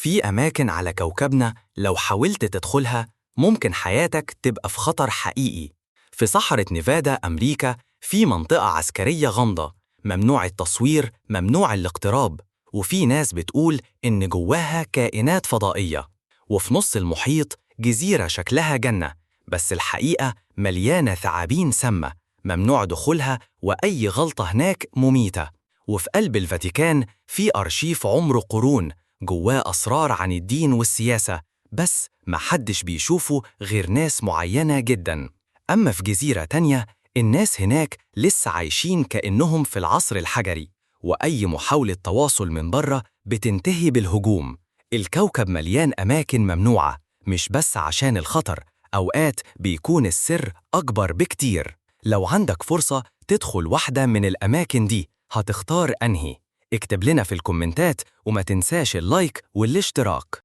في أماكن على كوكبنا لو حاولت تدخلها ممكن حياتك تبقى في خطر حقيقي. في صحراء نيفادا أمريكا في منطقة عسكرية غامضة، ممنوع التصوير، ممنوع الاقتراب، وفي ناس بتقول إن جواها كائنات فضائية. وفي نص المحيط جزيرة شكلها جنة، بس الحقيقة مليانة ثعابين سامة، ممنوع دخولها وأي غلطة هناك مميتة. وفي قلب الفاتيكان في أرشيف عمره قرون، جواه أسرار عن الدين والسياسة، بس محدش بيشوفه غير ناس معينة جدا. أما في جزيرة تانية الناس هناك لسه عايشين كأنهم في العصر الحجري، وأي محاولة تواصل من بره بتنتهي بالهجوم. الكوكب مليان أماكن ممنوعة، مش بس عشان الخطر، أوقات بيكون السر أكبر بكتير. لو عندك فرصة تدخل واحدة من الأماكن دي هتختار أنهي؟ اكتب لنا في الكومنتات وما تنساش اللايك والاشتراك.